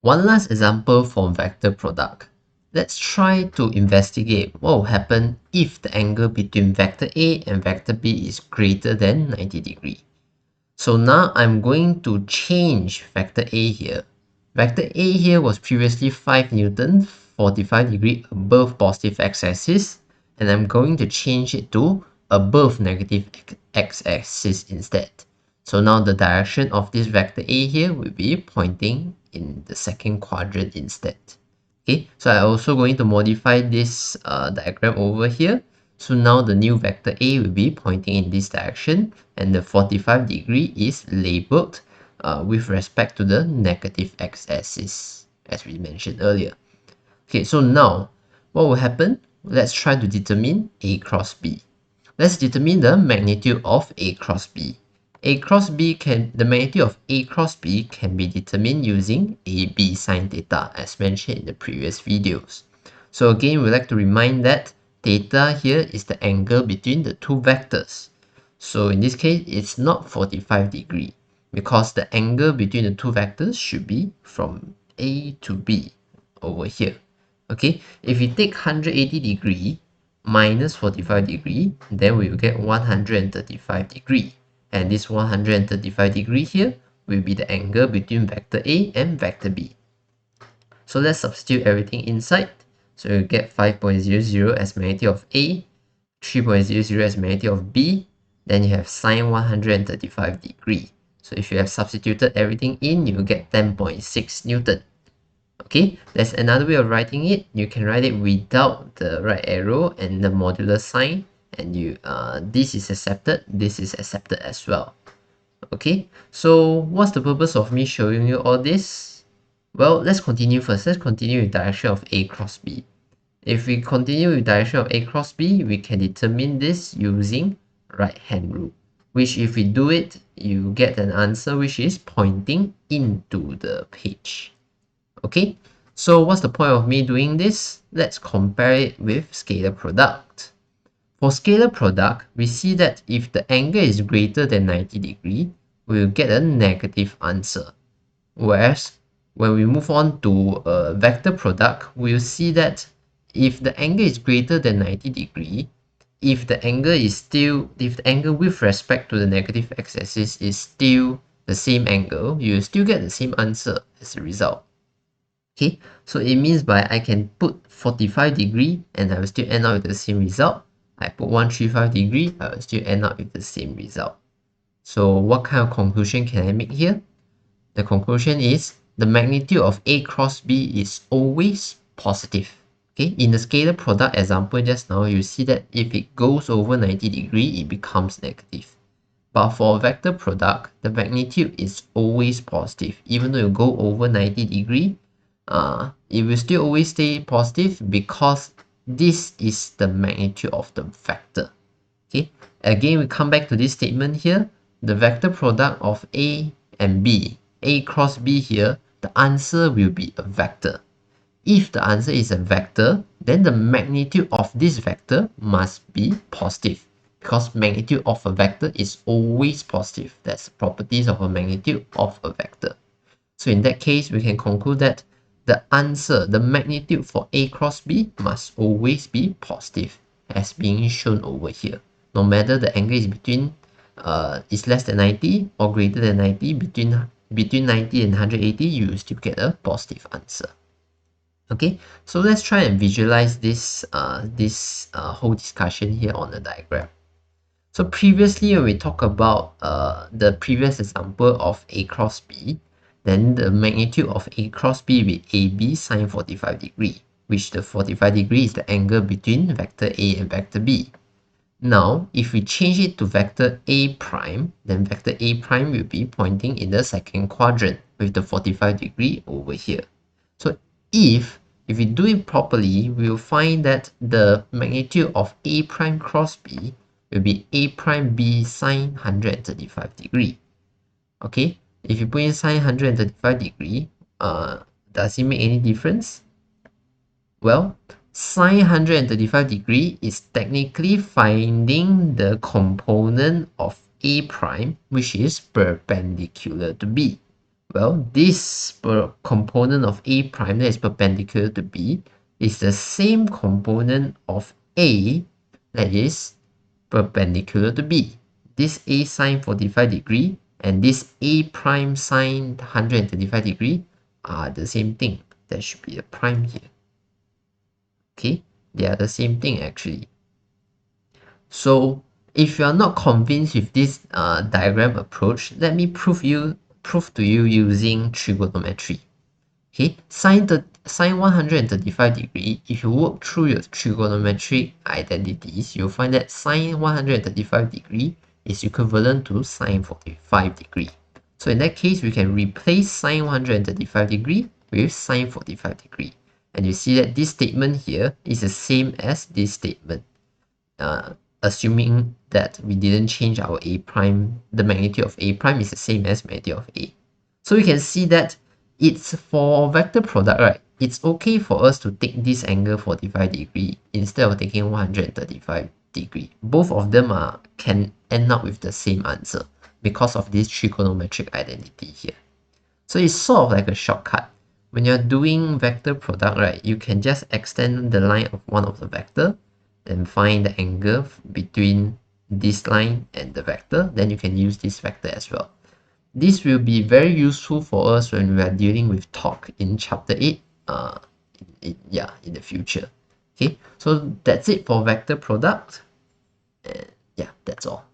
One last example for vector product. Let's try to investigate what will happen if the angle between vector A and vector B is greater than 90 degrees. So now I'm going to change vector A here. Vector A here was previously 5 Newton, 45 degrees above positive x-axis, and I'm going to change it to above negative x-axis instead. So now the direction of this vector A here will be pointing in the second quadrant instead. Okay, so I'm also going to modify this diagram over here. So now the new vector A will be pointing in this direction, and the 45 degree is labeled with respect to the negative x-axis, as we mentioned earlier. Okay, so now what will happen? Let's try to determine A cross B. Let's determine the magnitude of A cross B. The magnitude of A cross B can be determined using AB sine theta, as mentioned in the previous videos. So again, we'd like to remind that theta here is the angle between the two vectors. So in this case, it's not 45 degrees because the angle between the two vectors should be from A to B over here. Okay, if we take 180 degree minus 45 degree, then we will get 135 degree. And this 135 degree here will be the angle between vector A and vector B. So let's substitute everything inside. So you get 5.00 as magnitude of A, 3.00 as magnitude of B, then you have sine 135 degree. So if you have substituted everything in, you will get 10.6 Newton. Okay, there's another way of writing it. You can write it without the right arrow and the modular sign, and this is accepted as well. Okay, so what's the purpose of me showing you all this? Well, let's continue first. Let's continue with direction of A cross B. If we continue with direction of A cross B, we can determine this using right hand rule, which if we do it, you get an answer which is pointing into the page. Okay, so what's the point of me doing this? Let's compare it with scalar product. For scalar product, we see that if the angle is greater than 90 degrees, we'll get a negative answer. Whereas when we move on to a vector product, we'll see that if the angle is greater than 90 degrees, if the angle with respect to the negative x-axis is still the same angle, you'll still get the same answer as a result. Okay, so it means by I can put 45 degree and I will still end up with the same result. I put 135 degree, I will still end up with the same result. So what kind of conclusion can I make here? The conclusion is the magnitude of A cross B is always positive. Okay, in the scalar product example just now, you see that if it goes over 90 degree, it becomes negative. But for a vector product, the magnitude is always positive. Even though you go over 90 degree, it will still always stay positive because this is the magnitude of the vector. Okay, again, we come back to this statement here. The vector product of A and B, A cross B here, the answer will be a vector. If the answer is a vector, then the magnitude of this vector must be positive because magnitude of a vector is always positive. That's the properties of a magnitude of a vector. So in that case, we can conclude that the answer, the magnitude for A cross B must always be positive, as being shown over here. No matter the angle is is less than 90 or greater than 90, between 90 and 180, you will still get a positive answer. Okay, so let's try and visualize this whole discussion here on the diagram. So previously, when we talk about the previous example of A cross B, then the magnitude of A cross B will be AB sine 45 degree, which the 45 degree is the angle between vector A and vector B. Now, if we change it to vector A prime, then vector A prime will be pointing in the second quadrant with the 45 degree over here. So if we do it properly, we will find that the magnitude of A prime cross B will be A prime B sine 135 degree. Okay, if you put in sine 135 degree, does it make any difference? Well, sine 135 degree is technically finding the component of A prime which is perpendicular to B, Well, this component of A prime that is perpendicular to B is the same component of A that is perpendicular to B. This A sine 45 degree and this A prime sine 135 degree are the same thing. That should be a prime here. Okay, they are the same thing actually. So if you are not convinced with this diagram approach, let me prove to you using trigonometry. Okay, sine 135 degree, if you work through your trigonometric identities, you'll find that sine 135 degree is equivalent to sine 45 degree. So in that case, we can replace sine 135 degree with sine 45 degree. And you see that this statement here is the same as this statement. Assuming that we didn't change our A prime, the magnitude of A prime is the same as magnitude of A. So we can see that it's for vector product, right? It's okay for us to take this angle 45 degree instead of taking 135 degree. Both of them can end up with the same answer because of this trigonometric identity here. So it's sort of like a shortcut. When you're doing vector product, right, you can just extend the line of one of the vector and find the angle between this line and the vector. Then you can use this vector as well. This will be very useful for us when we are dealing with torque in chapter 8 in the future. Okay, so that's it for vector product, and yeah, that's all.